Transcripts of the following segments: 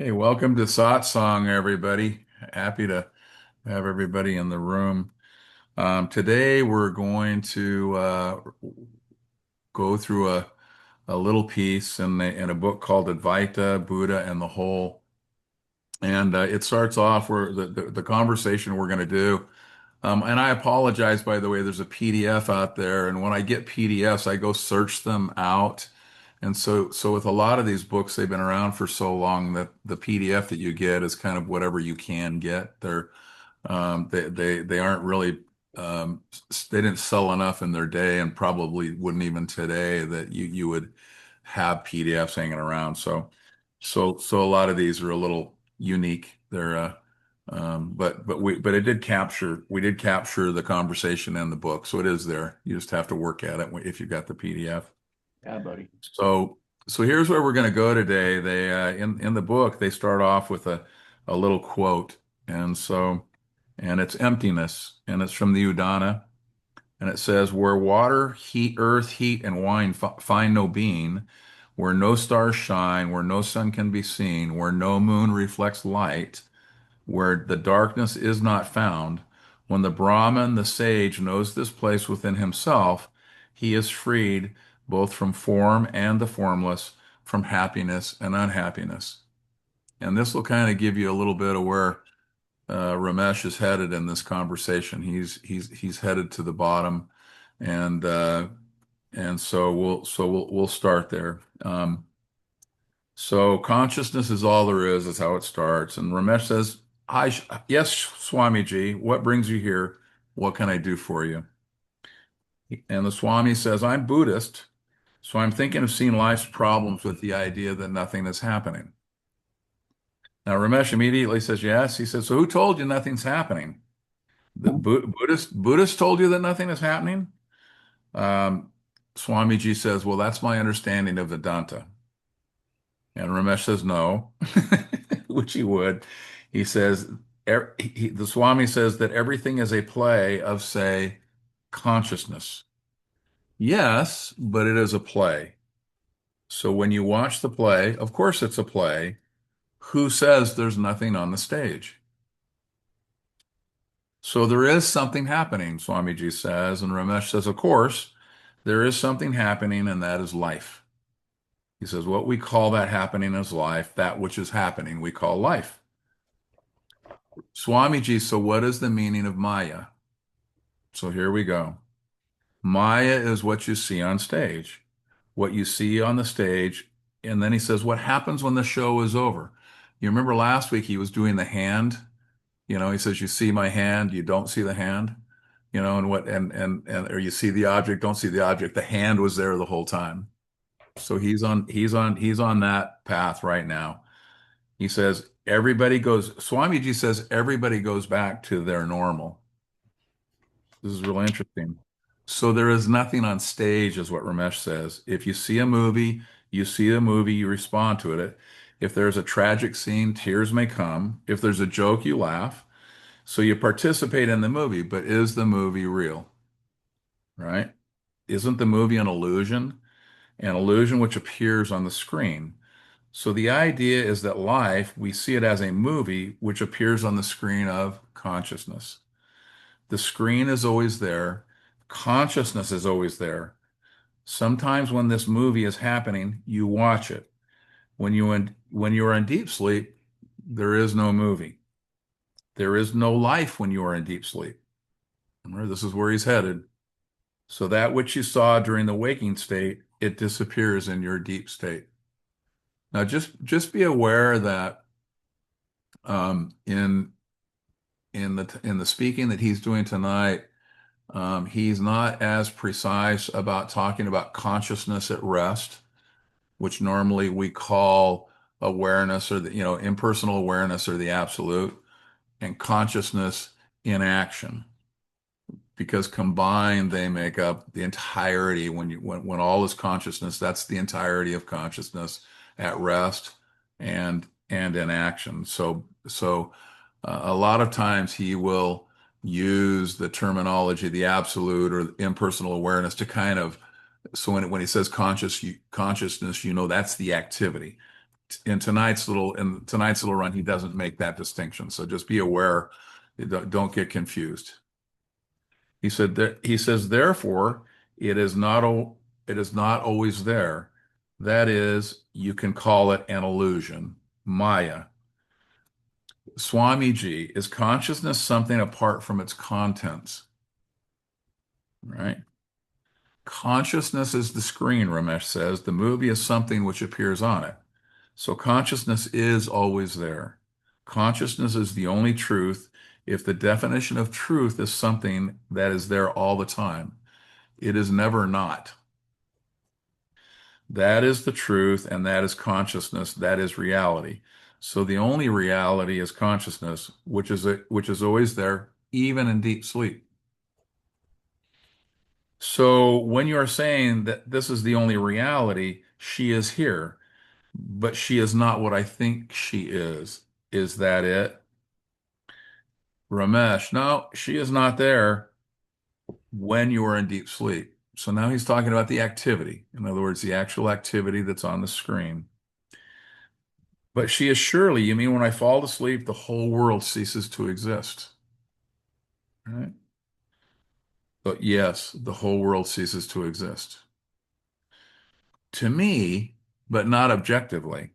Hey, welcome to Satsang, everybody. Happy to have everybody in the room. Today, we're going to go through a little piece in a book called Advaita, Buddha and the Whole. And it starts off where the conversation we're going to do. And I apologize, by the way, there's a PDF out there. And when I get PDFs, I go search them out. And so with a lot of these books, they've been around for so long that the PDF that you get is kind of whatever you can get. They aren't really they didn't sell enough in their day, and probably wouldn't even today, that you would have PDFs hanging around. So a lot of these are a little unique. But we did capture the conversation in the book, so it is there. You just have to work at it if you got the PDF. Yeah, buddy. So here's where we're going to go today. They in the book they start off with a little quote, and it's emptiness, and it's from the Udana, and it says, "Where water, heat, earth, heat, and wine find no being, where no stars shine, where no sun can be seen, where no moon reflects light, where the darkness is not found, when the Brahman, the sage, knows this place within himself, he is freed both from form and the formless, from happiness and unhappiness." And this will kind of give you a little bit of where Ramesh is headed in this conversation. He's headed to the bottom, and we'll start there. So consciousness is all there is how it starts. And Ramesh says, "Hi, yes, Swamiji, what brings you here? What can I do for you?" And the Swami says, "I'm Buddhist, so I'm thinking of seeing life's problems with the idea that nothing is happening." Now Ramesh immediately says, "Yes." He says, "So who told you nothing's happening? The Buddhist told you that nothing is happening?" Um, Swamiji says, "Well, that's my understanding of Vedanta." And Ramesh says, "No," which he would. He says, the Swami says that everything is a play of, say, consciousness. Yes, but it is a play. So when you watch the play, of course it's a play. Who says there's nothing on the stage? So there is something happening, Swamiji says, and Ramesh says, of course, there is something happening, and that is life. He says, what we call that happening is life. That which is happening, we call life. Swamiji, so what is the meaning of Maya? So here we go. Maya is what you see on stage, what you see on the stage. And then he says, what happens when the show is over? You remember last week he was doing the hand. He says, you see my hand, you don't see the hand, or you see the object, don't see the object. The hand was there the whole time. So he's on that path right now. He says, Swamiji says, everybody goes back to their normal. This is really interesting. So there is nothing on stage, is what Ramesh says. If you see a movie, you respond to it. If there's a tragic scene, tears may come. If there's a joke, you laugh. So you participate in the movie, but is the movie real? Right? Isn't the movie an illusion? An illusion which appears on the screen. So the idea is that life, we see it as a movie which appears on the screen of consciousness. The screen is always there. Consciousness is always there. Sometimes when this movie is happening, you watch it. When you are in deep sleep, there is no movie. There is no life when you are in deep sleep. Remember, this is where he's headed. So that which you saw during the waking state, it disappears in your deep state. Now, just be aware that in the speaking that he's doing tonight, he's not as precise about talking about consciousness at rest, which normally we call awareness, or the, impersonal awareness, or the absolute, and consciousness in action, because combined they make up the entirety. When all is consciousness, that's the entirety of consciousness at rest and in action. So a lot of times he will use the terminology, the absolute or impersonal awareness, to kind of, so when he says consciousness, that's the activity. in tonight's little run, he doesn't make that distinction. So just be aware, don't get confused. He says, therefore, it is not it is not always there. That is, you can call it an illusion, Maya. Swamiji, is consciousness something apart from its contents? Right? Consciousness is the screen, Ramesh says. The movie is something which appears on it. So consciousness is always there. Consciousness is the only truth. If the definition of truth is something that is there all the time, it is never not. That is the truth, and that is consciousness. That is reality. So the only reality is consciousness, which is always there, even in deep sleep. So when you are saying that this is the only reality, she is here, but she is not what I think she is. Is that it? Ramesh, no, she is not there when you are in deep sleep. So now he's talking about the activity. In other words, the actual activity that's on the screen. But she is surely, you mean when I fall to sleep, the whole world ceases to exist, right? But yes, the whole world ceases to exist. To me, but not objectively.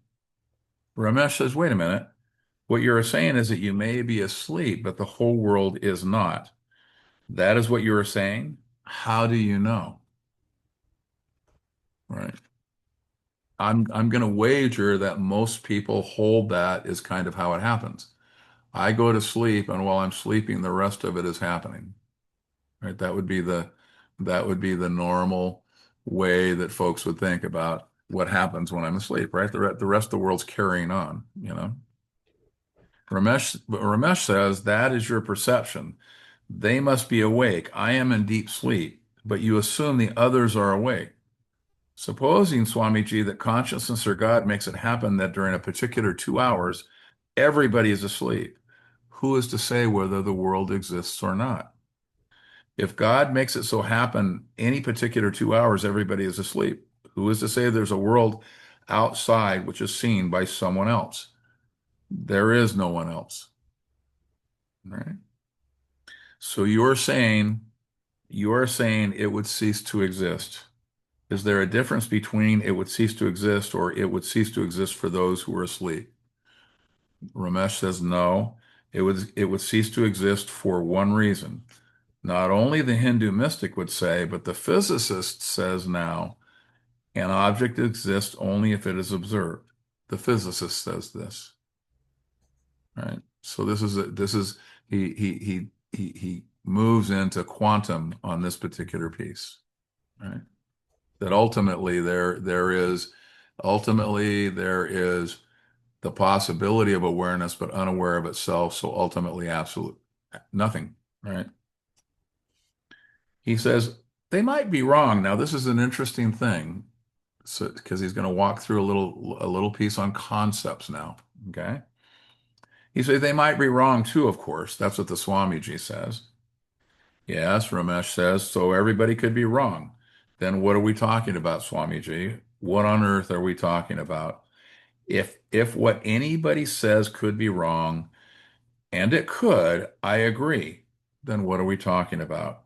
Ramesh says, wait a minute. What you're saying is that you may be asleep, but the whole world is not. That is what you are saying? How do you know? Right. I'm going to wager that most people hold that is kind of how it happens. I go to sleep, and while I'm sleeping, the rest of it is happening. Right? That would be the normal way that folks would think about what happens when I'm asleep, right? The rest of the world's carrying on, you know. Ramesh says that is your perception. They must be awake. I am in deep sleep, but you assume the others are awake. Supposing, Swamiji, that consciousness or God makes it happen that during a particular 2 hours, everybody is asleep, who is to say whether the world exists or not? If God makes it so happen any particular 2 hours, everybody is asleep, who is to say there's a world outside which is seen by someone else? There is no one else, right? So you're saying it would cease to exist. Is there a difference between it would cease to exist or it would cease to exist for those who are asleep? Ramesh says no. It would cease to exist for one reason. Not only the Hindu mystic would say, but the physicist says now, an object exists only if it is observed. The physicist says this, right? So this is he moves into quantum on this particular piece, right? That ultimately there is the possibility of awareness, but unaware of itself. So ultimately, absolute nothing, right? He says they might be wrong. Now, this is an interesting thing, so because he's going to walk through a little piece on concepts now. Okay, he says they might be wrong too. Of course, that's what the Swamiji says. Yes, Ramesh says so. Everybody could be wrong. Then what are we talking about, Swamiji? What on earth are we talking about? If what anybody says could be wrong, and it could, I agree, then what are we talking about?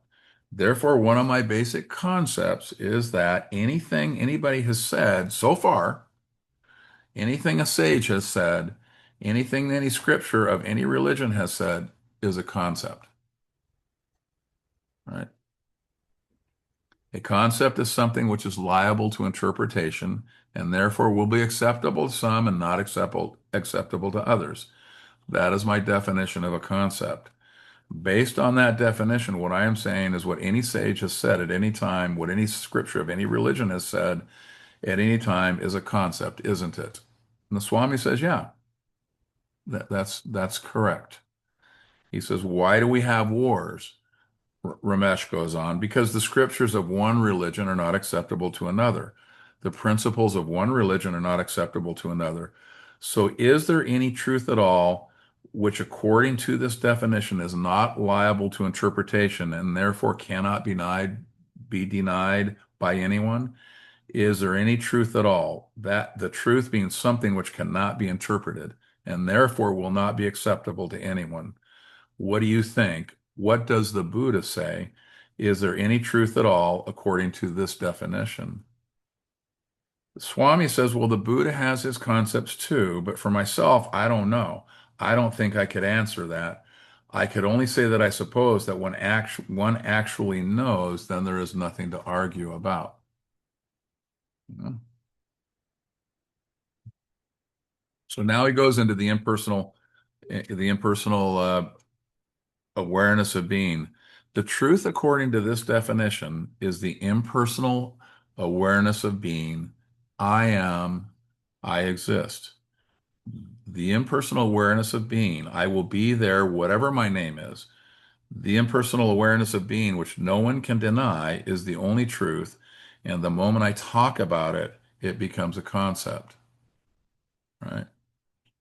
Therefore, one of my basic concepts is that anything anybody has said so far, anything a sage has said, anything any scripture of any religion has said is a concept, right? A concept is something which is liable to interpretation and therefore will be acceptable to some and not acceptable to others. That is my definition of a concept. Based on that definition, what I am saying is what any sage has said at any time, what any scripture of any religion has said at any time is a concept, isn't it? And the Swami says, yeah, that's correct. He says, why do we have wars? Ramesh goes on, because the scriptures of one religion are not acceptable to another. The principles of one religion are not acceptable to another. So is there any truth at all which, according to this definition, is not liable to interpretation and therefore cannot be denied by anyone? Is there any truth at all? That the truth being something which cannot be interpreted and therefore will not be acceptable to anyone. What do you think? What does the Buddha say? Is there any truth at all according to this definition? Swami says, well, the Buddha has his concepts too, but for myself, I don't know. I don't think I could answer that. I could only say that I suppose that when one actually knows, then there is nothing to argue about. You know? So now he goes into the impersonal awareness of being. The truth, according to this definition, is the impersonal awareness of being. I am, I exist. The impersonal awareness of being. I will be there, whatever my name is. The impersonal awareness of being, which no one can deny, is the only truth. And the moment I talk about it, it becomes a concept, right?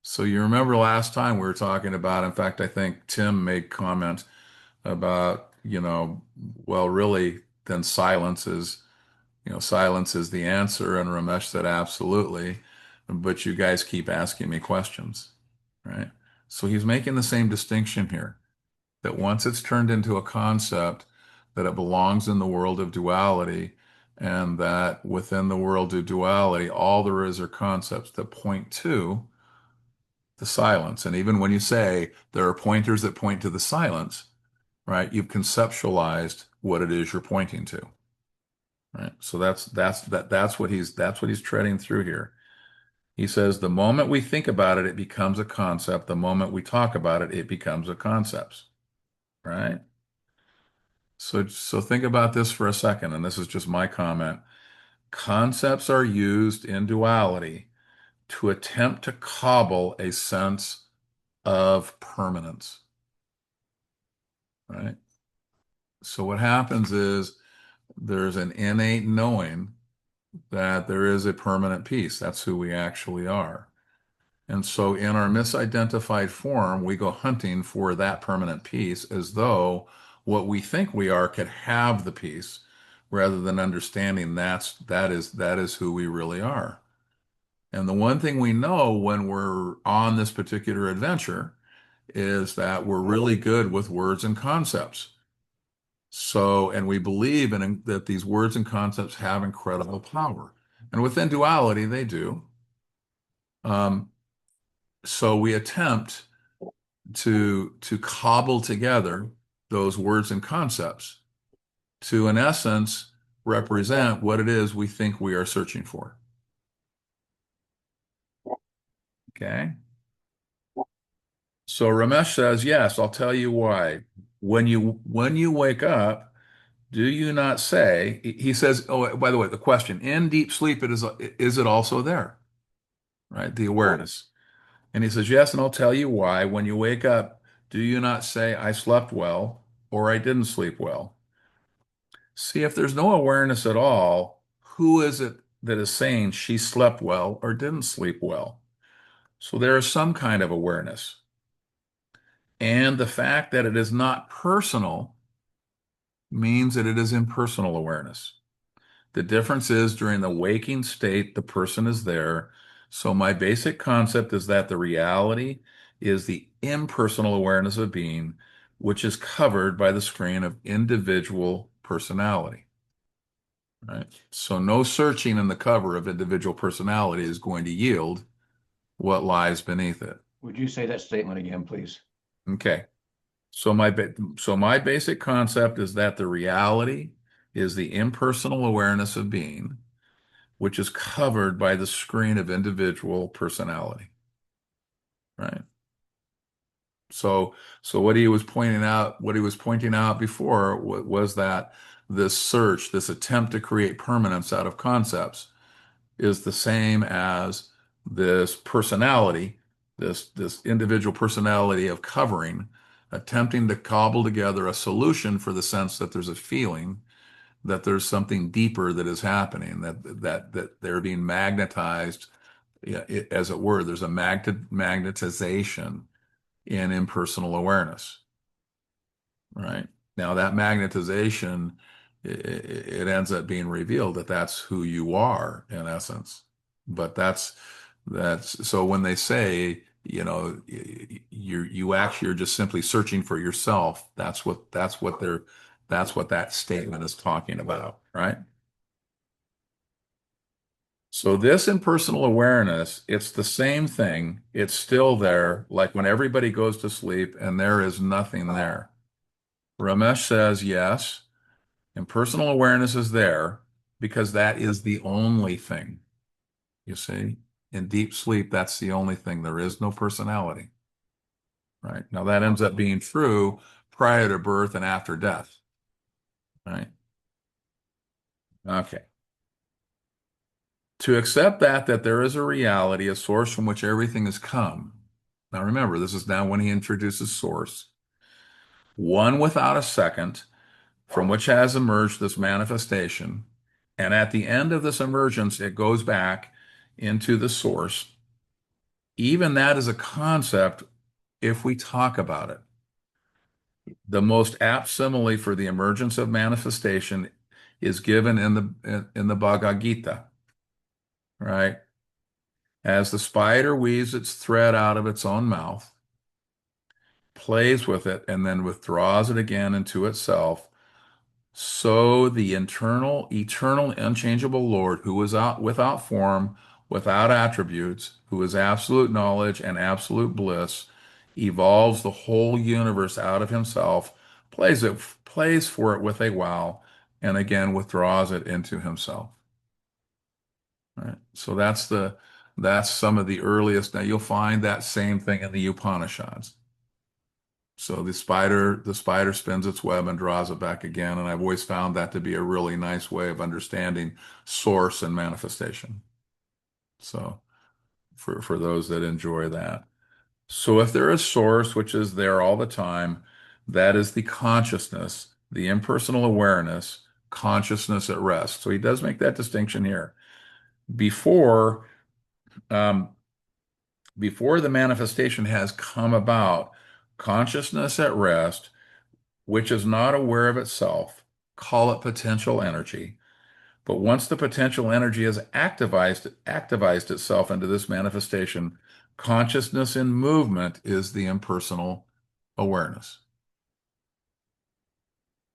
So you remember last time we were talking about, in fact, I think Tim made comment about, well, really, then silence is the answer. And Ramesh said, absolutely. But you guys keep asking me questions, right? So he's making the same distinction here that once it's turned into a concept, that it belongs in the world of duality, and that within the world of duality, all there is are concepts that point to the silence. And even when you say there are pointers that point to the silence, right, you've conceptualized what it is you're pointing to, right? So that's what he's treading through here. He says the moment we think about it, it becomes a concept. The moment we talk about it, it becomes a concept, right? So think about this for a second, and this is just my comment. Concepts are used in duality to attempt to cobble a sense of permanence, right? So what happens is there's an innate knowing that there is a permanent peace. That's who we actually are. And so in our misidentified form, we go hunting for that permanent peace as though what we think we are could have the peace rather than understanding that is who we really are. And the one thing we know when we're on this particular adventure is that we're really good with words and concepts. So, and we believe that these words and concepts have incredible power. And within duality, they do. Um, so we attempt to cobble together those words and concepts to, in essence, represent what it is we think we are searching for. Okay. So Ramesh says, yes, I'll tell you why. When you wake up, do you not say, he says, oh, by the way, the question, in deep sleep, is it also there? Right? The awareness. And he says, yes, and I'll tell you why. When you wake up, do you not say, I slept well or I didn't sleep well? See, if there's no awareness at all, who is it that is saying she slept well or didn't sleep well? So there is some kind of awareness. And the fact that it is not personal means that it is impersonal awareness. The difference is during the waking state, the person is there. So my basic concept is that the reality is the impersonal awareness of being, which is covered by the screen of individual personality, right? So no searching in the cover of individual personality is going to yield what lies beneath it. Would you say that statement again, please? Okay. So my basic concept is that the reality is the impersonal awareness of being, which is covered by the screen of individual personality, right? So what he was pointing out before was that this search, this attempt to create permanence out of concepts, is the same as this personality, this individual personality of covering, attempting to cobble together a solution for the sense that there's a feeling that there's something deeper that is happening, that they're being magnetized, yeah, as it were. There's a magnetization in impersonal awareness, right? Now that magnetization it ends up being revealed that that's who you are in essence. But that's so when they say, you actually are just simply searching for yourself, that's what that statement is talking about, right? So this impersonal awareness, it's the same thing. It's still there, like when everybody goes to sleep and there is nothing there. Ramesh says, yes, impersonal awareness is there because that is the only thing. You see, in deep sleep, that's the only thing. There is no personality, right? Now that ends up being true prior to birth and after death, right? Okay. To accept that there is a reality, a source from which everything has come. Now remember, this is now when he introduces source, one without a second, from which has emerged this manifestation. And at the end of this emergence, it goes back into the source. Even that is a concept if we talk about it. The most apt simile for the emergence of manifestation is given in the Bhagavad Gita, right? As the spider weaves its thread out of its own mouth, plays with it, and then withdraws it again into itself, so the internal, eternal, unchangeable Lord, who is out without form, without attributes, who is absolute knowledge and absolute bliss, evolves the whole universe out of himself, plays for it with a wow, and again withdraws it into himself. Right? So that's some of the earliest. Now you'll find that same thing in the Upanishads. So the spider spins its web and draws it back again. And I've always found that to be a really nice way of understanding source and manifestation. So for those that enjoy that. So if there is source, which is there all the time, that is the consciousness, the impersonal awareness, consciousness at rest. So he does make that distinction here. Before, um, before the manifestation has come about, consciousness at rest, which is not aware of itself, call it potential energy. But once the potential energy has activized itself into this manifestation, consciousness in movement is the impersonal awareness.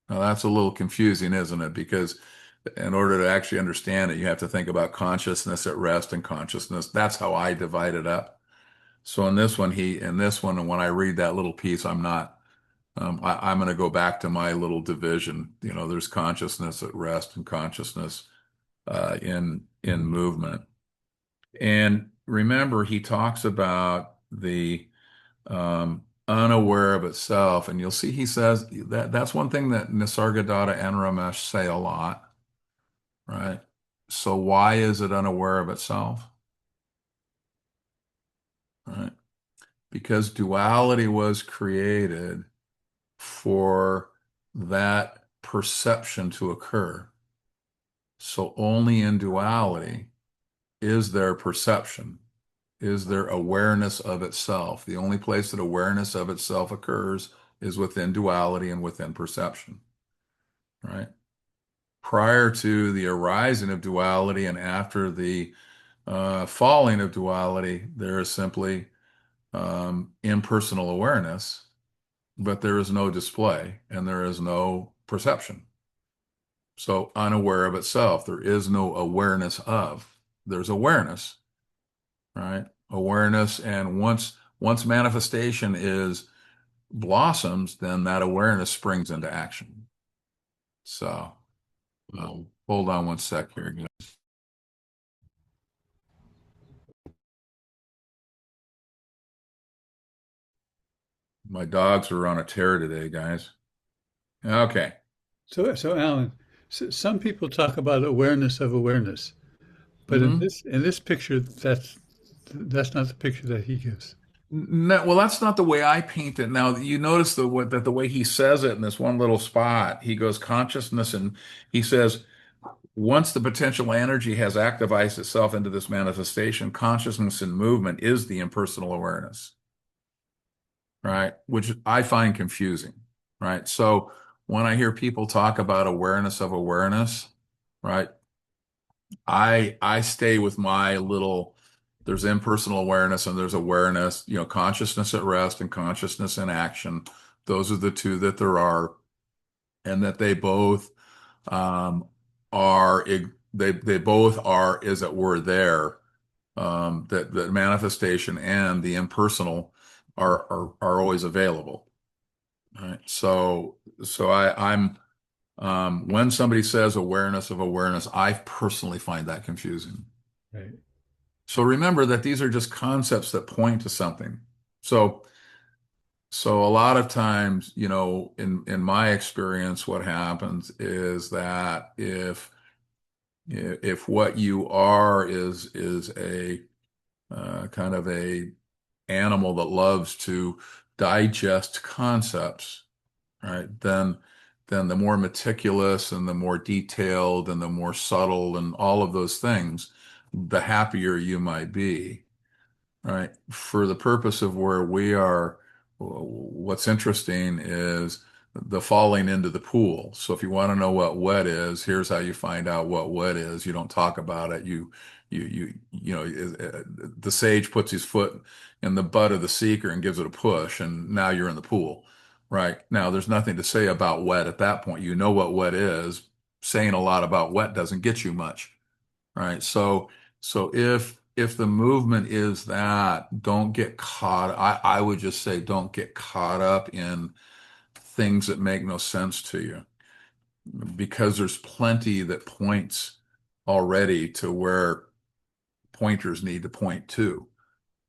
Now that's a little confusing, isn't it? Because in order to actually understand it, you have to think about consciousness at rest and consciousness. That's how I divide it up. So in this one, and when I read that little piece, I'm going to go back to my little division. There's consciousness at rest and consciousness in movement. And remember, he talks about the unaware of itself, and you'll see he says that's one thing that Nisargadatta and Ramesh say a lot, right? So why is it unaware of itself? Right? Because duality was created for that perception to occur. So only in duality is there perception, is there awareness of itself. The only place that awareness of itself occurs is within duality and within perception, right? Prior to the arising of duality and after the falling of duality, there is simply impersonal awareness, but there is no display and there is no perception. So unaware of itself, there is no awareness of. There's awareness, right? Awareness, and once manifestation is blossoms, then that awareness springs into action. So hold on one sec here, guys. My dogs are on a tear today, guys. Okay. So Alan, some people talk about awareness of awareness, but in Hmm. this picture, that's not the picture that he gives. No, well, that's not the way I paint it. Now, you notice that the way he says it in this one little spot, he goes consciousness, and he says, once the potential energy has activized itself into this manifestation, consciousness and movement is the impersonal awareness, right? Which I find confusing, right? So when I hear people talk about awareness of awareness, right? I stay with my little, there's impersonal awareness and there's awareness, consciousness at rest and consciousness in action. Those are the two that there are, and that they both um, are they both are, as it were, there. That the manifestation and the impersonal are always available. Right. I'm when somebody says awareness of awareness, I personally find that confusing. Right. So remember that these are just concepts that point to something. So so a lot of times, in my experience, what happens is that if what you are is a kind of a animal that loves to digest concepts, right? Then the more meticulous and the more detailed and the more subtle and all of those things, the happier you might be, right? For the purpose of where we are, what's interesting is the falling into the pool. So if you want to know what wet is, here's how you find out what wet is. You don't talk about it. The sage puts his foot in the butt of the seeker and gives it a push, and now you're in the pool, right? Now there's nothing to say about wet at that point. You know what wet is. Saying a lot about wet doesn't get you much, right? So if the movement is that, don't get caught. I would just say don't get caught up in things that make no sense to you, because there's plenty that points already to where pointers need to point to,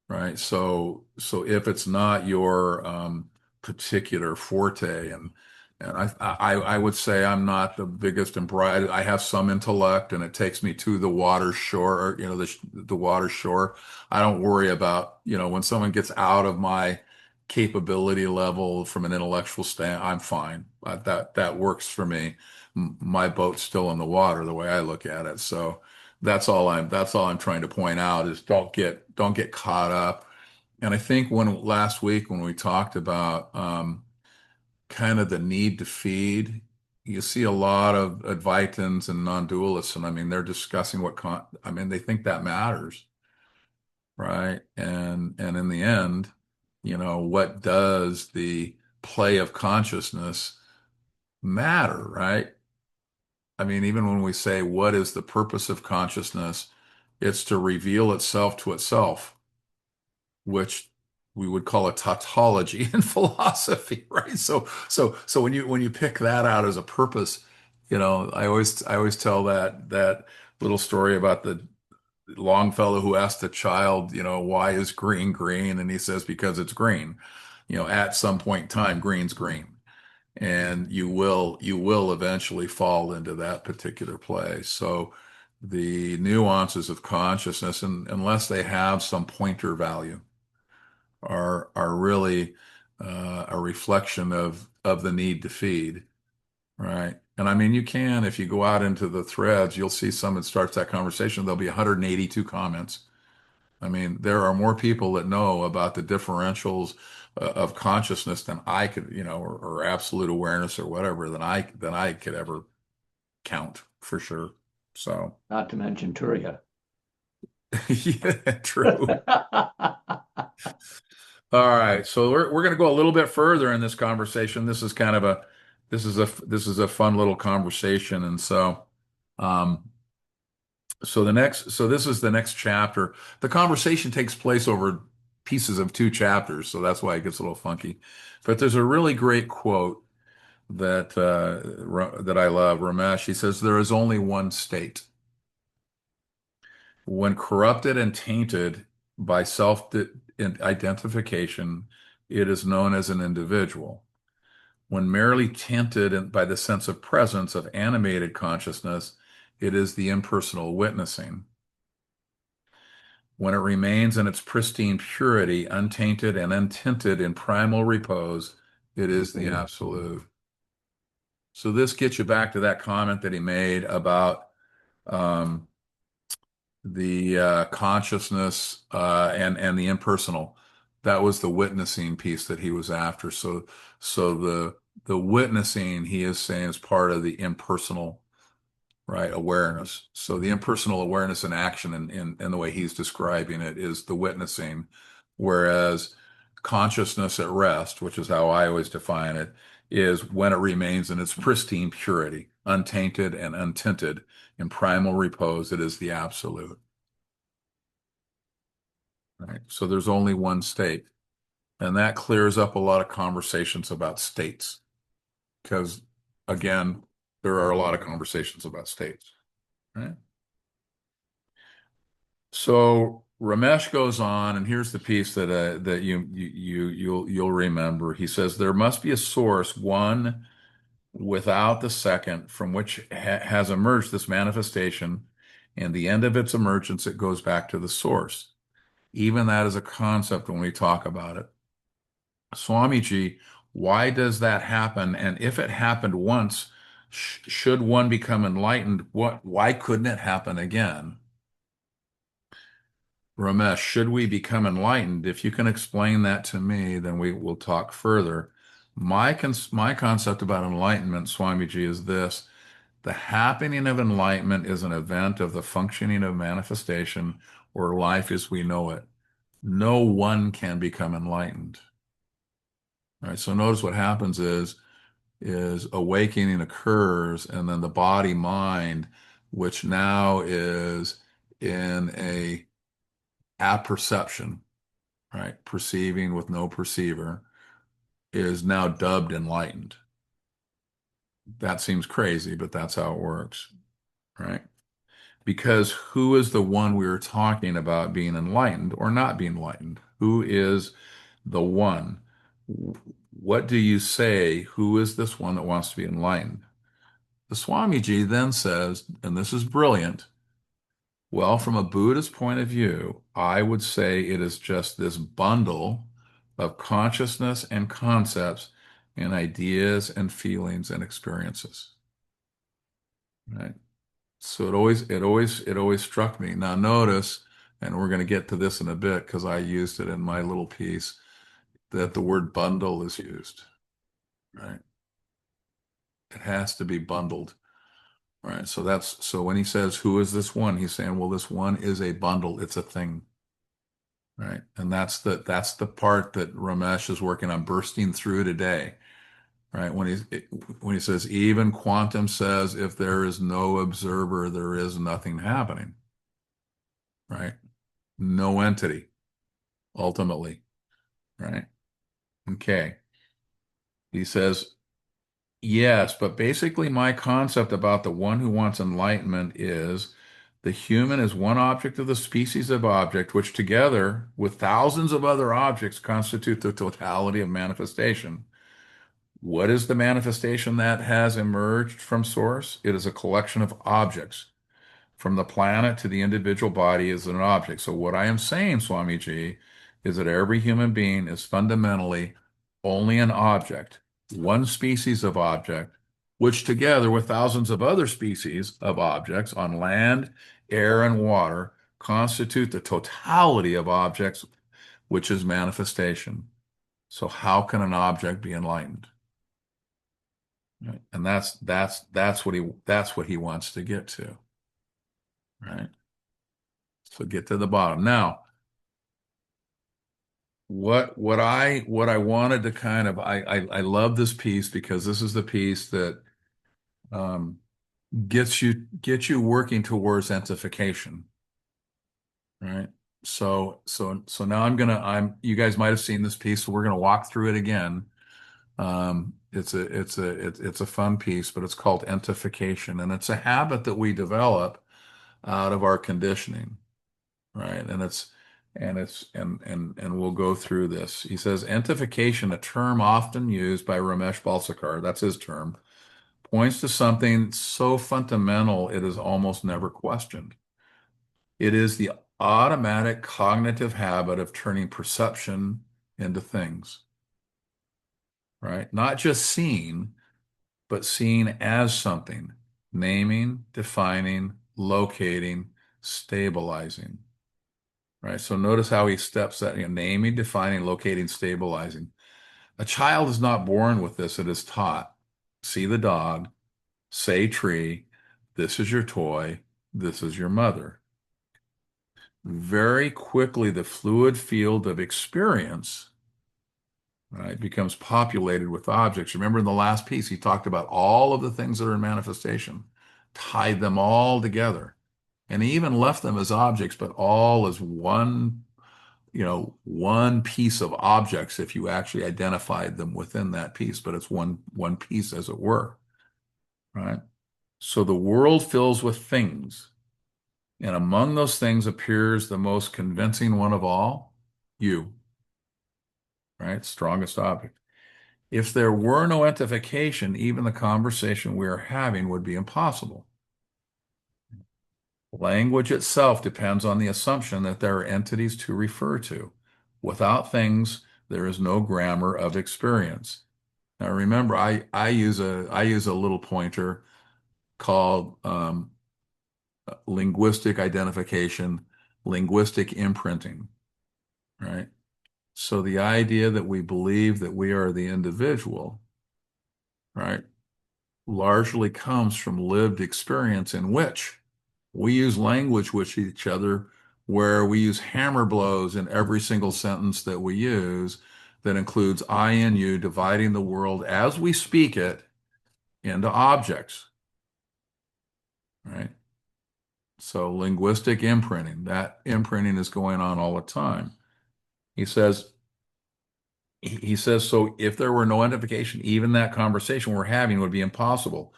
right? So if it's not your particular forte, and I would say I'm not the biggest and bright. I have some intellect, and it takes me to the water shore, or, the water shore. I don't worry about, when someone gets out of my capability level from an intellectual stand, I'm fine. That works for me. My boat's still in the water, the way I look at it. So that's all I'm trying to point out is don't get caught up. And I think when last week when we talked about kind of the need to feed, you see a lot of Advaitins and non-dualists, and I mean they're discussing I mean they think that matters, right? And in the end, what does the play of consciousness matter, right? I mean, even when we say what is the purpose of consciousness, it's to reveal itself to itself, which we would call a tautology in philosophy, right? So when you pick that out as a purpose, I always tell that little story about the Longfellow who asked the child, why is green green? And he says, because it's green. At some point in time, green's green. And you will eventually fall into that particular play. So the nuances of consciousness, and unless they have some pointer value, are really a reflection of the need to feed, right? And I mean, you can, if you go out into the threads, you'll see someone starts that conversation, there'll be 182 comments. I mean, there are more people that know about the differentials of consciousness than I could, or absolute awareness or whatever than I could ever count for sure. So, Not to mention Turiya. yeah, true. All right, so we're going to go a little bit further in this conversation. This is a fun little conversation, and um, so this is the next chapter. The conversation takes place over pieces of two chapters, so that's why it gets a little funky. But there's a really great quote that I love. Ramesh, he says, "There is only one state. When corrupted and tainted by self-identification, it is known as an individual. When merely tainted by the sense of presence of animated consciousness, it is the impersonal witnessing. When it remains in its pristine purity, untainted and untinted in primal repose, it is the absolute." So this gets you back to that comment that he made about um, the consciousness and the impersonal. That was the witnessing piece that he was after. So the witnessing, he is saying, is part of the impersonal, right, awareness. So the impersonal awareness in action, in the way he's describing it, is the witnessing, whereas consciousness at rest, which is how I always define it, is when it remains in its pristine purity, untainted and untinted, in primal repose. It is the absolute, right? So there's only one state, and that clears up a lot of conversations about states, because again, there are a lot of conversations about states, right? So Ramesh goes on, and here's the piece that you'll remember. He says there must be a source, one without the second, from which has emerged this manifestation, and the end of its emergence, it goes back to the source. Even that is a concept when we talk about it. Swamiji, why does that happen? And if it happened once, should one become enlightened, why couldn't it happen again? Ramesh, should we become enlightened? If you can explain that to me, then we will talk further. My concept about enlightenment, Swamiji, is this. The happening of enlightenment is an event of the functioning of manifestation or life as we know it. No one can become enlightened. All right, so notice what happens is awakening occurs, and then the body mind, which now is in a apperception, right? Perceiving with no perceiver, is now dubbed enlightened. That seems crazy, but that's how it works, right? Because who is the one we were talking about being enlightened or not being enlightened? Who is the one? What do you say? Who is this one that wants to be enlightened? The Swamiji then says, and this is brilliant, well, from a Buddhist point of view, I would say it is just this bundle of consciousness and concepts and ideas and feelings and experiences, right? So it always struck me. Now notice, and we're going to get to this in a bit because I used it in my little piece, that the word bundle is used, right? It has to be bundled, right? So when he says, who is this one? He's saying, well, this one is a bundle. It's a thing. Right. And that's the part that Ramesh is working on bursting through today. Right. When he says even quantum says if there is no observer, there is nothing happening. Right. No entity, ultimately. Right. Okay. He says, yes, but basically my concept about the one who wants enlightenment is the human is one object of the species of object, which together with thousands of other objects constitute the totality of manifestation. What is the manifestation that has emerged from source? It is a collection of objects. From the planet to the individual body is an object. So what I am saying, Swamiji, is that every human being is fundamentally only an object, one species of object, which together with thousands of other species of objects on land, air, and water constitute the totality of objects, which is manifestation. So how can an object be enlightened? Right. And that's what he wants to get to. Right. So get to the bottom. Now, what I wanted to kind of I love this piece because this is the piece that um, gets you working towards entification. Right. So now I'm you guys might have seen this piece, so we're gonna walk through it again. It's a fun piece, but it's called entification, and it's a habit that we develop out of our conditioning, right? And we'll go through this. He says, entification, a term often used by Ramesh Balsekar, that's his term, points to something so fundamental it is almost never questioned. It is the automatic cognitive habit of turning perception into things, right? Not just seeing, but seeing as something, naming, defining, locating, stabilizing. Right. So notice how he steps that, naming, defining, locating, stabilizing. A child is not born with this, it is taught. See the dog, say tree, this is your toy, this is your mother. Very quickly, the fluid field of experience, right, becomes populated with objects. Remember in the last piece, he talked about all of the things that are in manifestation, tied them all together. And he even left them as objects, but all as one, one piece of objects if you actually identified them within that piece, but it's one piece as it were, right? So the world fills with things, and among those things appears the most convincing one of all, you, right? Strongest object. If there were no entification, even the conversation we are having would be impossible. Language itself depends on the assumption that there are entities to refer to. Without things, there is no grammar of experience. Now remember, I use a little pointer called linguistic identification, linguistic imprinting, right? So the idea that we believe that we are the individual, right, largely comes from lived experience in which we use language with each other where we use hammer blows in every single sentence that we use that includes I and you, dividing the world as we speak it into objects, right? So linguistic imprinting, that imprinting is going on all the time. He says, so if there were no identification, even that conversation we're having would be impossible.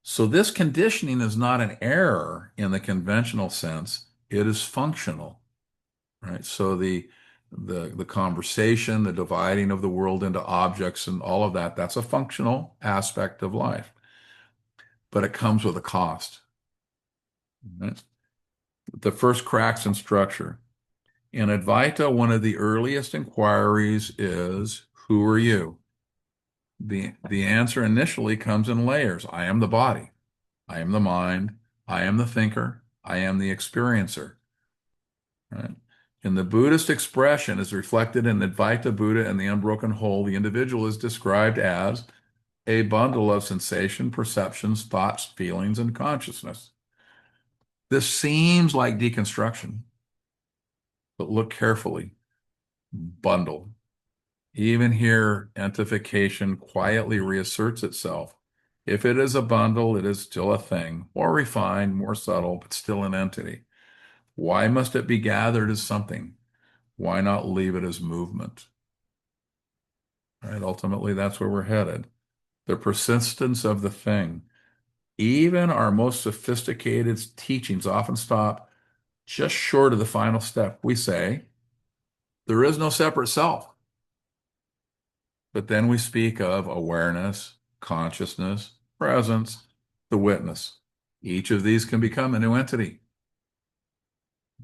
So this conditioning is not an error in the conventional sense. It is functional, right? So the conversation, the dividing of the world into objects and all of that, that's a functional aspect of life. But it comes with a cost, right? The first cracks in structure. In Advaita, one of the earliest inquiries is, who are you? The answer initially comes in layers. I am the body. I am the mind. I am the thinker. I am the experiencer. Right? In the Buddhist expression, as reflected in Advaita Buddha and the Unbroken Whole, the individual is described as a bundle of sensation, perceptions, thoughts, feelings, and consciousness. This seems like deconstruction, but look carefully. Bundle. Even here, entification quietly reasserts itself. If it is a bundle, it is still a thing, more refined, more subtle, but still an entity. Why must it be gathered as something? Why not leave it as movement? Right? Ultimately, that's where we're headed. The persistence of the thing. Even our most sophisticated teachings often stop just short of the final step. We say, there is no separate self. But then we speak of awareness, consciousness, presence, the witness. Each of these can become a new entity.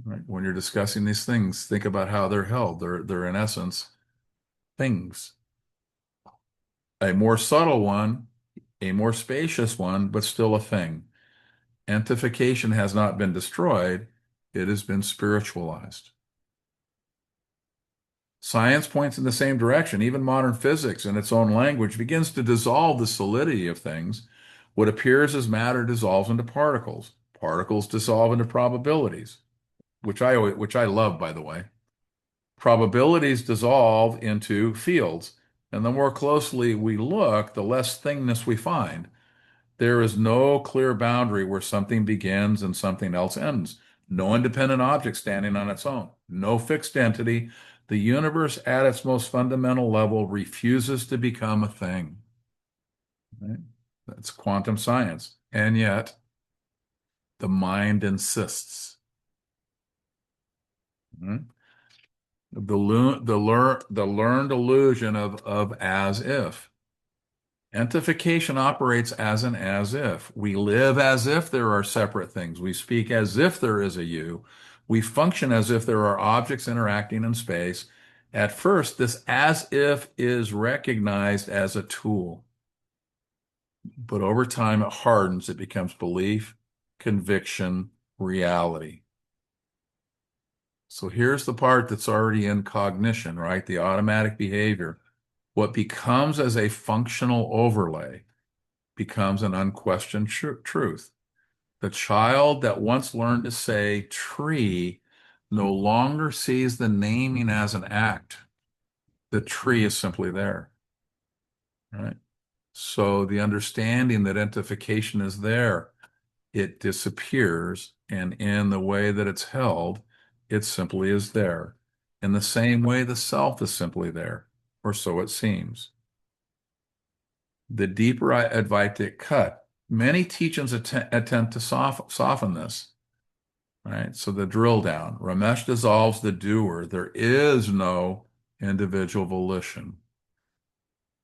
Right? When you're discussing these things, think about how they're held. They're in essence things. A more subtle one, a more spacious one, but still a thing. Entification has not been destroyed, it has been spiritualized. Science points in the same direction. Even modern physics, in its own language, begins to dissolve the solidity of things. What appears as matter dissolves into particles. Particles dissolve into probabilities, which I love, by the way. Probabilities dissolve into fields, and the more closely we look, the less thingness we find. There is no clear boundary where something begins and something else ends. No independent object standing on its own. No fixed entity. The universe at its most fundamental level refuses to become a thing. Right? That's quantum science. And yet, the mind insists. Right? The learned illusion of as if. Entification operates as an as if. We live as if there are separate things. We speak as if there is a you. We function as if there are objects interacting in space. At first, this as if is recognized as a tool. But over time, it hardens. It becomes belief, conviction, reality. So here's the part that's already in cognition, right? The automatic behavior. What becomes as a functional overlay becomes an unquestioned truth. The child that once learned to say tree no longer sees the naming as an act. The tree is simply there, right? So the understanding that entification is there, it disappears, and in the way that it's held, it simply is there. In the same way, the self is simply there, or so it seems. The deeper Advaitic cut, many teachings attempt to soften this, right? So the drill down, Ramesh dissolves the doer. There is no individual volition.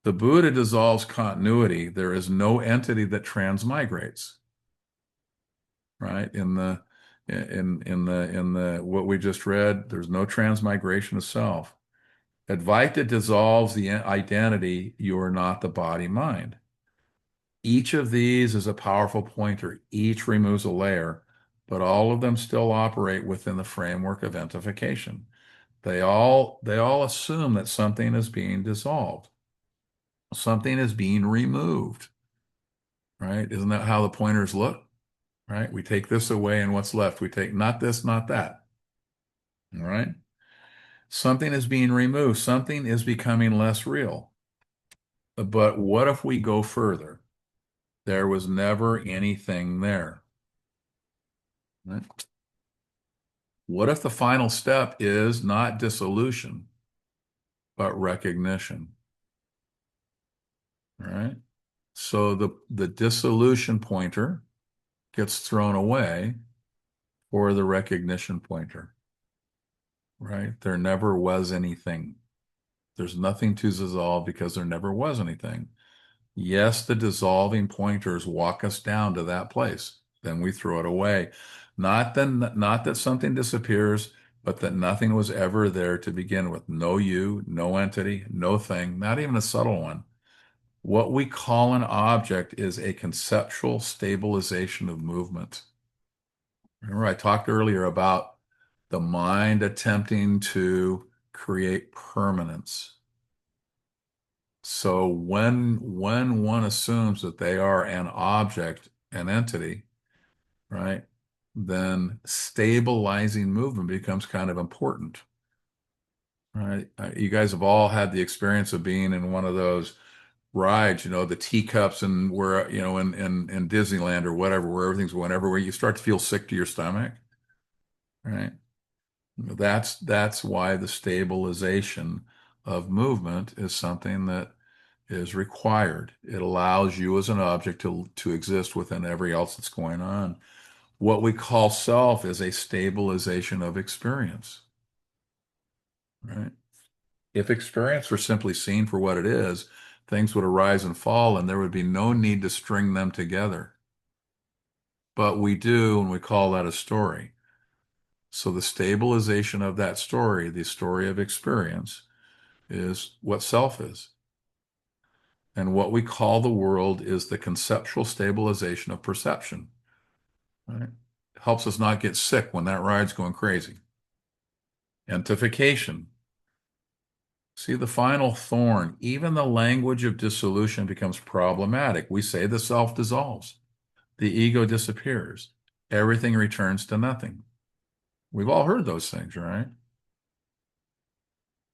The Buddha dissolves continuity. There is no entity that transmigrates, right? In the what we just read, there's no transmigration of self. Advaita dissolves the identity. You are not the body mind. Each of these is a powerful pointer. Each removes a layer, but all of them still operate within the framework of entification. They all assume that something is being dissolved. Something is being removed, right? Isn't that how the pointers look? Right? We take this away and what's left? We take not this, not that. All right? Something is being removed. Something is becoming less real. But what if we go further? There was never anything there. Right? What if the final step is not dissolution, but recognition? All right? So the dissolution pointer gets thrown away for the recognition pointer, right? There never was anything. There's nothing to dissolve because there never was anything. Yes, the dissolving pointers walk us down to that place. Then we throw it away. Not that something disappears, but that nothing was ever there to begin with. No you, no entity, no thing, not even a subtle one. What we call an object is a conceptual stabilization of movement. Remember, I talked earlier about the mind attempting to create permanence. So when one assumes that they are an object, an entity, right, then stabilizing movement becomes kind of important, right? You guys have all had the experience of being in one of those rides, the teacups and where, in Disneyland or whatever, where everything's going everywhere. You start to feel sick to your stomach, right? That's why the stabilization of movement is something that is required. It allows you as an object to exist within every else that's going on. What we call self is a stabilization of experience, right? If experience were simply seen for what it is, things would arise and fall, and there would be no need to string them together. But we do, and we call that a story. So the stabilization of that story, the story of experience, is what self is. And what we call the world is the conceptual stabilization of perception. Right? It helps us not get sick when that ride's going crazy. Entification. See the final thorn. Even the language of dissolution becomes problematic. We say the self dissolves. The ego disappears. Everything returns to nothing. We've all heard those things, right?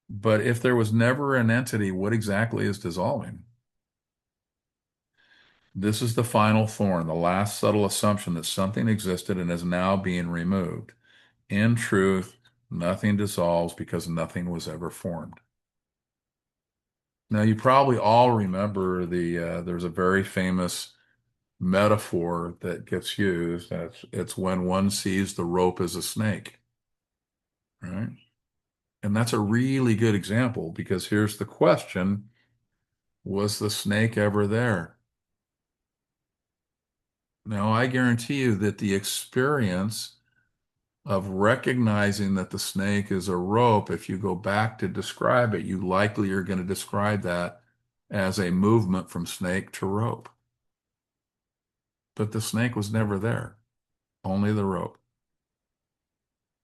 But if there was never an entity, what exactly is dissolving? This is the final thorn, the last subtle assumption that something existed and is now being removed. In truth, nothing dissolves because nothing was ever formed. Now, you probably all remember there's a very famous metaphor that gets used. It's when one sees the rope as a snake, right? And that's a really good example because here's the question: was the snake ever there? Now, I guarantee you that the experience of recognizing that the snake is a rope, if you go back to describe it, you likely are going to describe that as a movement from snake to rope. But the snake was never there, only the rope,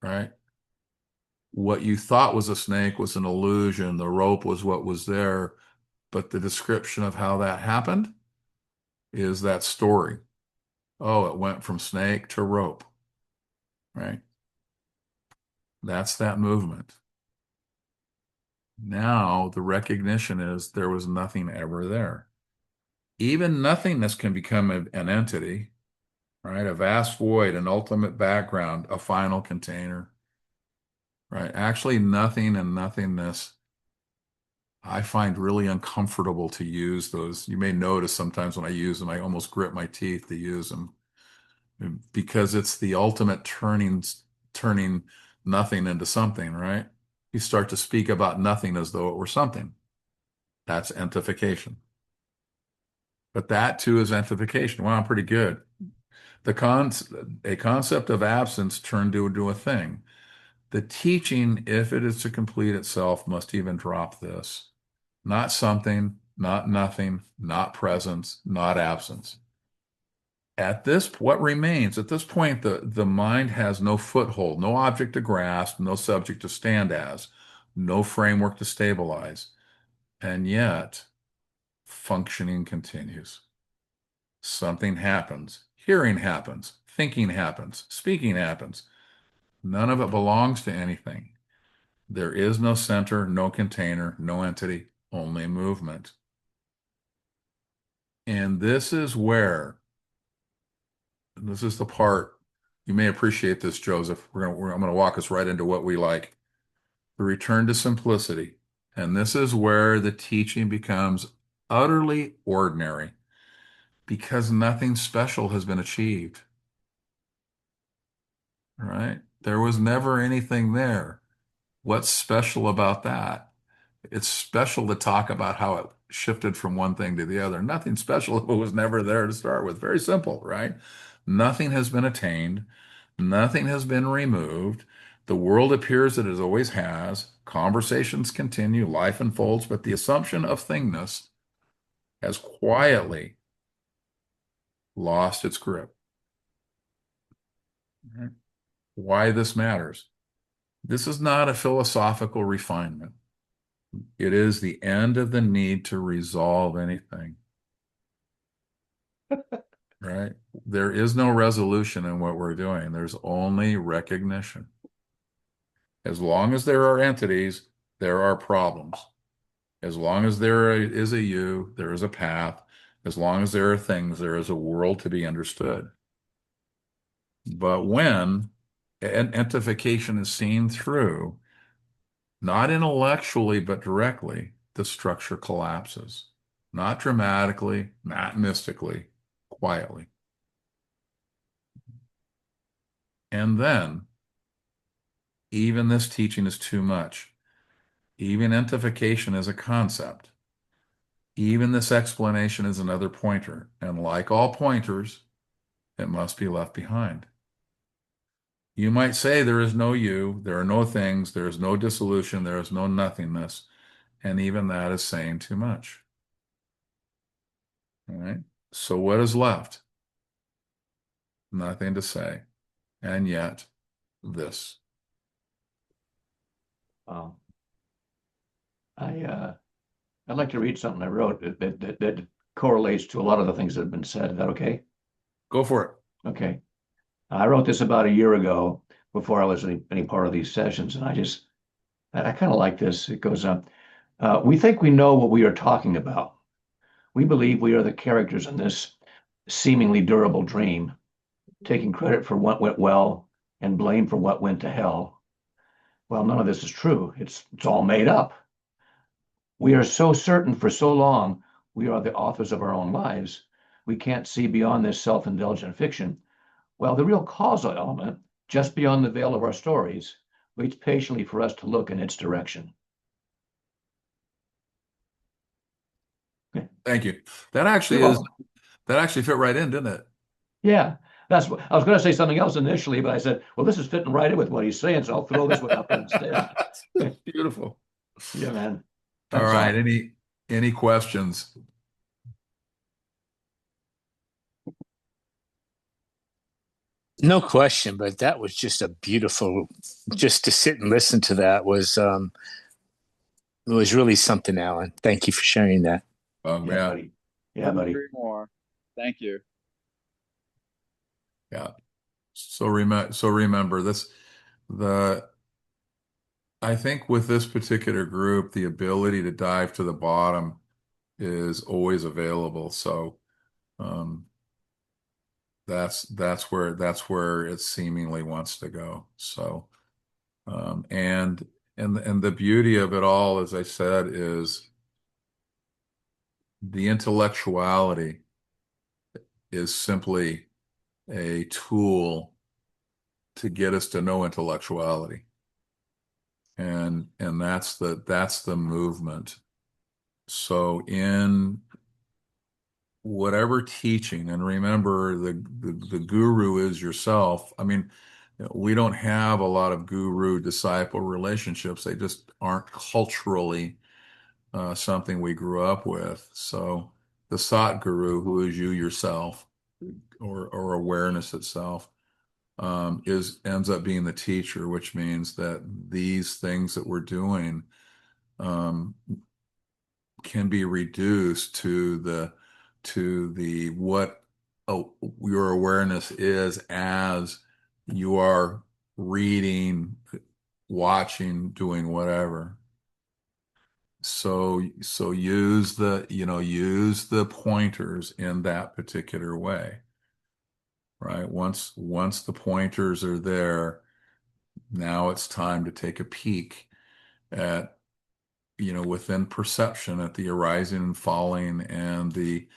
right? What you thought was a snake was an illusion. The rope was what was there. but the description of how that happened is that story. Oh, it went from snake to rope, right? That's that movement. Now the recognition is there was nothing ever there. Even nothingness can become an entity, right? A vast void, an ultimate background, a final container, right? Actually, nothing and nothingness, I find really uncomfortable to use those. You may notice sometimes when I use them, I almost grit my teeth to use them because it's the ultimate turning nothing into something, right? You start to speak about nothing as though it were something. That's entification. But that too is entification. Wow, pretty good. A concept of absence turned into a thing. The teaching, if it is to complete itself, must even drop this. Not something, not nothing, not presence, not absence. What remains? At this point, the mind has no foothold, no object to grasp, no subject to stand as, no framework to stabilize. And yet, functioning continues. Something happens. Hearing happens. Thinking happens. Speaking happens. None of it belongs to anything. There is no center, no container, no entity, only movement. And this is the part, you may appreciate this, Joseph. I'm going to walk us right into what we like. The return to simplicity. And this is where the teaching becomes utterly ordinary because nothing special has been achieved. Right? There was never anything there. What's special about that? It's special to talk about how it shifted from one thing to the other. Nothing special if it was never there to start with. Very simple, right? Nothing has been attained. Nothing has been removed. The world appears that it always has. Conversations continue. Life unfolds. But the assumption of thingness has quietly lost its grip. Why this matters. This is not a philosophical refinement. It is the end of the need to resolve anything. Right? There is no resolution in what we're doing. There's only recognition. As long as there are entities, there are problems. As long as there is a you, there is a path. As long as there are things, there is a world to be understood. But when entification is seen through, not intellectually, but directly, the structure collapses. Not dramatically, not mystically, quietly. And then, even this teaching is too much. Even entification is a concept. Even this explanation is another pointer. And like all pointers, it must be left behind. You might say there is no you, there are no things, there is no dissolution, there is no nothingness. And even that is saying too much. All right. So what is left? Nothing to say. And yet, this. Wow. I'd like to read something I wrote that correlates to a lot of the things that have been said. Is that okay? Go for it. Okay. I wrote this about a year ago before I was any part of these sessions, and I kind of like this. It goes on. We think we know what we are talking about. We believe we are the characters in this seemingly durable dream, taking credit for what went well and blame for what went to hell. Well, none of this is true. It's all made up. We are so certain for so long we are the authors of our own lives. We can't see beyond this self-indulgent fiction. Well, the real causal element, just beyond the veil of our stories, waits patiently for us to look in its direction. Thank you. That actually You're is, welcome. that actually fit right in, didn't it? Yeah, that's what I was going to say something else initially, but I said, well, this is fitting right in with what he's saying, so I'll throw this one up there instead. Beautiful. Yeah, man. All That's right. awesome. Any questions? No question, but that was just a beautiful, just to sit and listen to that was It was really something, Alan. Thank you for sharing that. Yeah, Yeah, buddy. Yeah, Couldn't buddy. agree more. Thank you. yeah. So remember this, the I think with this particular group, the ability to dive to the bottom is always available. So um, that's where it seemingly wants to go. So and the beauty of it all, as I said, is the intellectuality is simply a tool to get us to no intellectuality. And that's the movement. So in whatever teaching, and remember the guru is yourself. I mean, we don't have a lot of guru disciple relationships. They just aren't culturally something we grew up with. So the Sat Guru, who is you yourself, or awareness itself, is ends up being the teacher, which means that these things that we're doing um, can be reduced to the what your awareness is as you are reading, watching, doing whatever. So use the pointers in that particular way, right? Once the pointers are there, now it's time to take a peek at, within perception, at the arising and falling, and the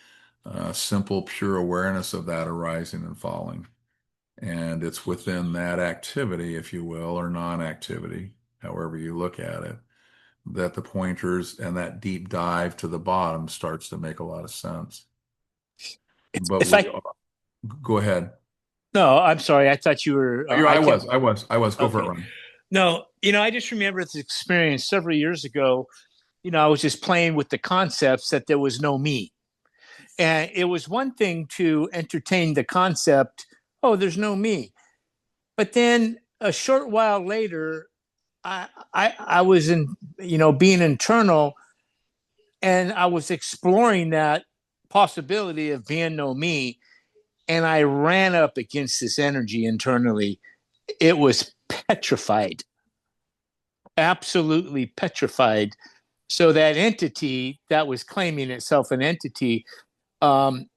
simple pure awareness of that arising and falling. And it's within that activity, if you will, or non-activity, however you look at it, that the pointers and that deep dive to the bottom starts to make a lot of sense. But If I go ahead. No, I'm sorry. I thought you were. I I kept. was, I was, I was. Go for it, Okay. Ron. No, I just remember this experience several years ago. I was just playing with the concepts that there was no me. And it was one thing to entertain the concept, oh, there's no me. But then a short while later, I was in, being internal, and I was exploring that possibility of being no me. And I ran up against this energy internally. It was petrified, absolutely petrified. So that entity that was claiming itself an entity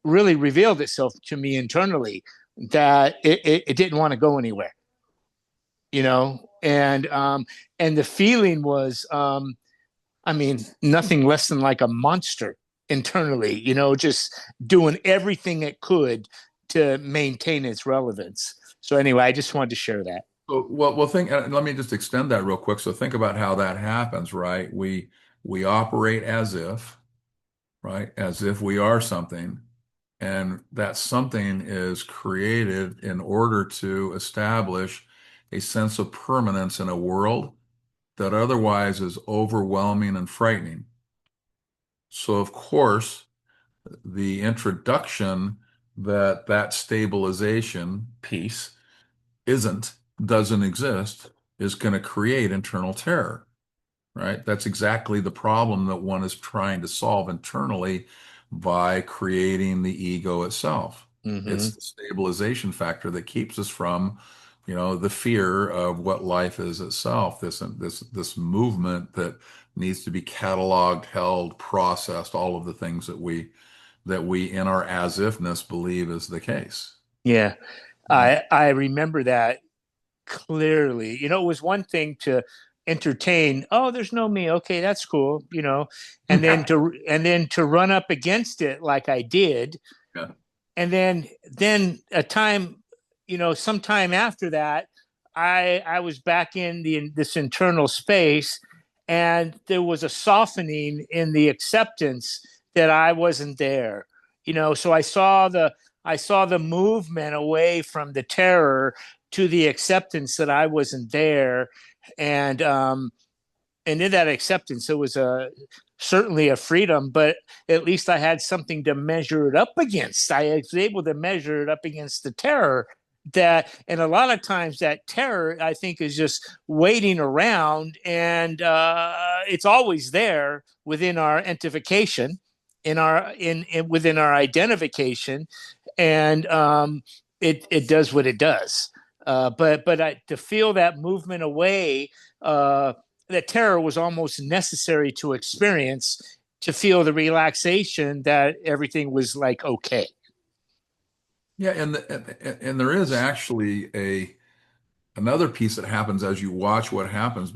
really revealed itself to me internally, that it didn't want to go anywhere, and the feeling was, I mean, nothing less than like a monster internally, just doing everything it could to maintain its relevance. So anyway, I just wanted to share that. Well, think. Let me just extend that real quick. So think about how that happens, right? We operate as if, right, as if we are something, and that something is created in order to establish a sense of permanence in a world that otherwise is overwhelming and frightening. So, of course, the introduction that stabilization piece doesn't exist is going to create internal terror, right? That's exactly the problem that one is trying to solve internally by creating the ego itself. Mm-hmm. It's the stabilization factor that keeps us from, the fear of what life is itself, this movement that needs to be cataloged, held, processed, all of the things that we in our as ifness believe is the case. Yeah, Right. I remember that clearly. It was one thing to entertain, oh, there's no me, okay, that's cool, and then to run up against it like I did. Yeah. And then a time, sometime after that, I was back in this internal space, and there was a softening in the acceptance that I wasn't there. So I saw the movement away from the terror to the acceptance that I wasn't there. And in that acceptance, it was certainly a freedom, but at least I had something to measure it up against. I was able to measure it up against the terror and a lot of times that terror, I think, is just waiting around, and it's always there within our entification, in within our identification, and it does what it does. But to feel that movement away, that terror was almost necessary to experience, to feel the relaxation that everything was like okay. Yeah, and there is actually a another piece that happens as you watch what happens.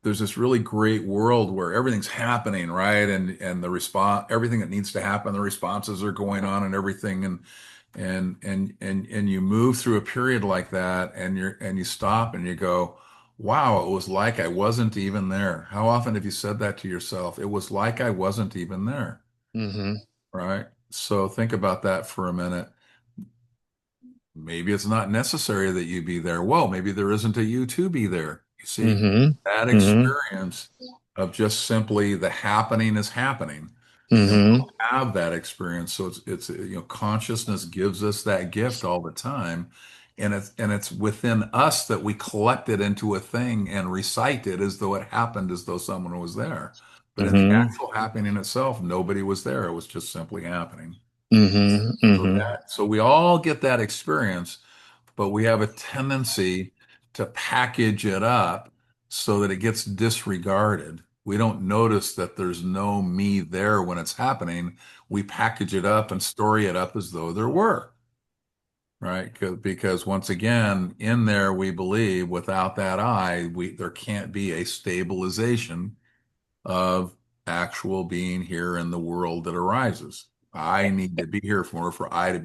There's this really great world where everything's happening, right? And the response, everything that needs to happen, the responses are going on and everything, and you move through a period like that, and you stop and you go, wow, it was like I wasn't even there. How often have you said that to yourself? It was like I wasn't even there, Mm-hmm. right? So think about that for a minute. Maybe it's not necessary that you be there. Well, maybe there isn't a you to be there. You see, Mm-hmm. that Mm-hmm. experience of just simply the happening is happening. And we Mm-hmm. don't have that experience. So consciousness gives us that gift all the time. And it's within us that we collect it into a thing and recite it as though it happened, as though someone was there. But in the Mm-hmm. actual happening itself, nobody was there. It was just simply happening. Mm-hmm. Mm-hmm. So we all get that experience, but we have a tendency to package it up so that it gets disregarded. We don't notice that there's no me there when it's happening. We package it up and story it up as though there were, right? Because once again, in there, we believe without that I, there can't be a stabilization of actual being here in the world that arises. I need to be here for I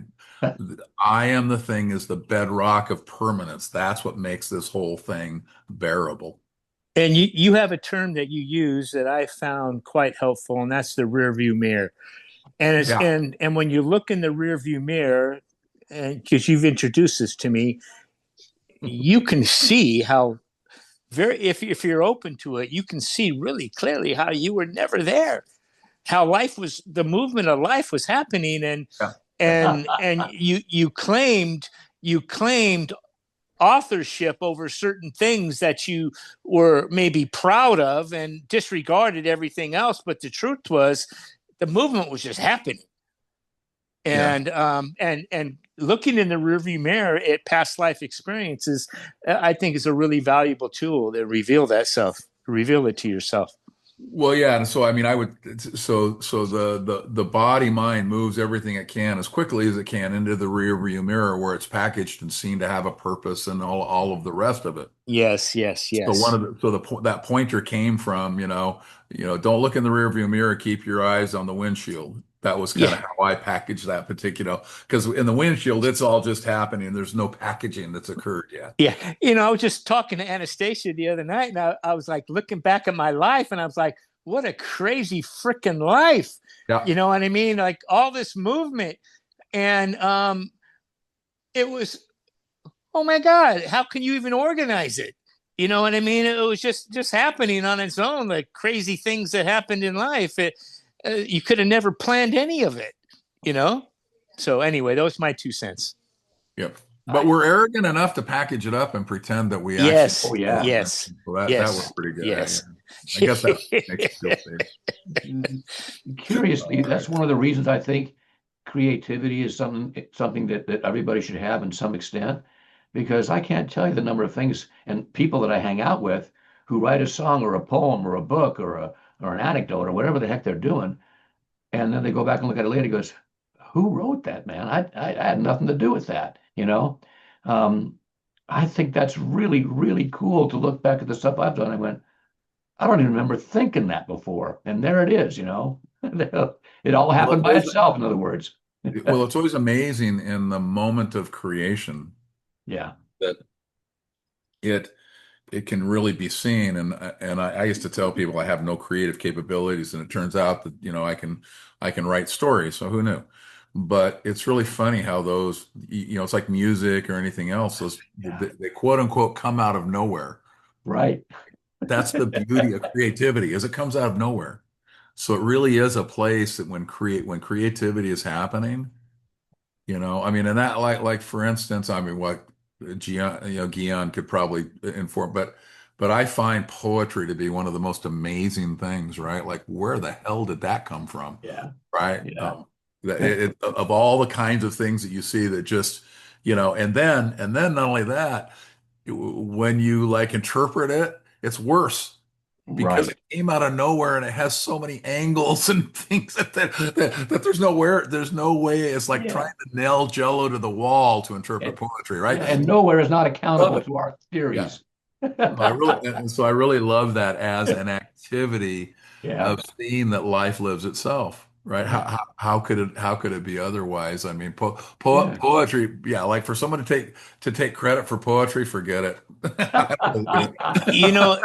am the thing is the bedrock of permanence. That's what makes this whole thing bearable. And you have a term that you use that I found quite helpful, and that's the rear view mirror. And it's Yeah. and when you look in the rear view mirror, and because you've introduced this to me, you can see how very if you're open to it, you can see really clearly how you were never there, how life was, the movement of life was happening, Yeah. and you claimed authorship over certain things that you were maybe proud of and disregarded everything else. But the truth was, the movement was just happening. Yeah. And looking in the rearview mirror at past life experiences, I think is a really valuable tool to reveal that self, reveal it to yourself. Well, yeah, and so I mean, so the body mind moves everything it can as quickly as it can into the rear view mirror where it's packaged and seen to have a purpose and all of the rest of it. Yes, yes, So one yes. of the so the po- that pointer came from, don't look in the rear view mirror, keep your eyes on the windshield. That was kind Yeah, of how I packaged that particular, because in the windshield, it's all just happening. There's no packaging that's occurred yet. yeah. I was just talking to Anastasia the other night, and I was like looking back at my life, and I was like, what a crazy freaking life. Yeah. You know what I mean? Like all this movement. And it was, oh my God, how can you even organize it? You know what I mean? It was just happening on its own, like crazy things that happened in life. You could have never planned any of it, you know? So anyway, that was my 2 cents. Yep. But I, we're arrogant enough to package it up and pretend that we actually Yes, oh yeah. yes, so that was yes, pretty good. yes. I guess that makes you feel safe. Curiously, All right. that's one of the reasons I think creativity is something that everybody should have in some extent, because I can't tell you the number of things and people that I hang out with who write a song or a poem or a book or an anecdote or whatever the heck they're doing, and then they go back and look at it later and goes, "Who wrote that, man? I had nothing to do with that," you know. Um, I think that's really, really cool to look back at the stuff I've done. I went, I don't even remember thinking that before. And there it is, you know. It all Well, happened by itself, in other words. it's always amazing in the moment of creation Yeah, that it it can really be seen. And I used to tell people I have no creative capabilities, and it turns out that I can write stories. So who knew? But it's really funny how those it's like music or anything else. Those yeah, they quote unquote come out of nowhere. right. That's the beauty of creativity, is it comes out of nowhere. So it really is a place that when creativity is happening, I mean, and that like for instance, I mean, what Gian could probably inform, but I find poetry to be one of the most amazing things, right? Like, where the hell did that come from, Yeah. right? Yeah. Of all the kinds of things that you see that just, and then not only that, when you like interpret it, it's worse because Right. it came out of nowhere and it has so many angles and things that there's no way. It's like Yeah. trying to nail Jello to the wall to interpret And, poetry, yeah, right? and nowhere is not Love accountable it. to our Yeah. theories. So I really love that as an activity Yeah. of seeing that life lives itself, right? Yeah. How could it be otherwise? I mean, Yeah. poetry, yeah, like for someone to take credit for poetry, forget it. I don't believe You it. know,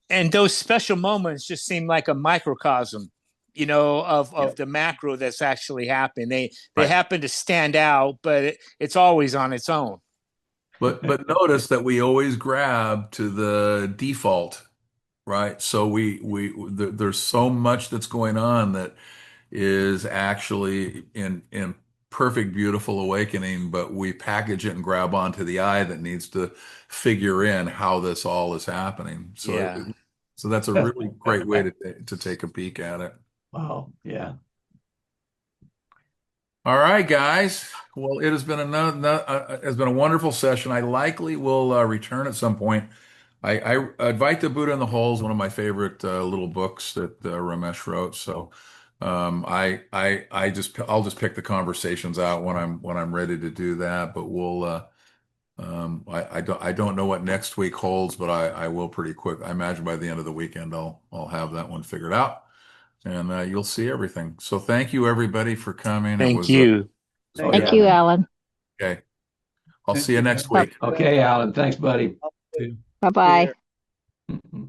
and those special moments just seem like a microcosm, of Yeah. the macro that's actually happened. They Right. happen to stand out, but it's always on its own. But notice that we always grab to the default, right? So there's so much that's going on that is actually in perfect, beautiful awakening, but we package it and grab onto the eye that needs to figure in how this all is happening. So Yeah. so that's a really great way to take a peek at it. Wow. Yeah. All right, guys. Well, it has been a wonderful session. I likely will return at some point. I Advaita Buddha in the Hole is one of my favorite little books that Ramesh wrote. So I'll just pick the conversations out when I'm ready to do that. But I don't know what next week holds, but I will pretty quick. I imagine by the end of the weekend I'll have that one figured out, and you'll see everything. So thank you everybody for coming. It Thank was you. Oh, Thank yeah. you, Alan. okay. I'll Thank see you you. next Bye week. Okay, Alan. Thanks, buddy. Too. bye. Mhm.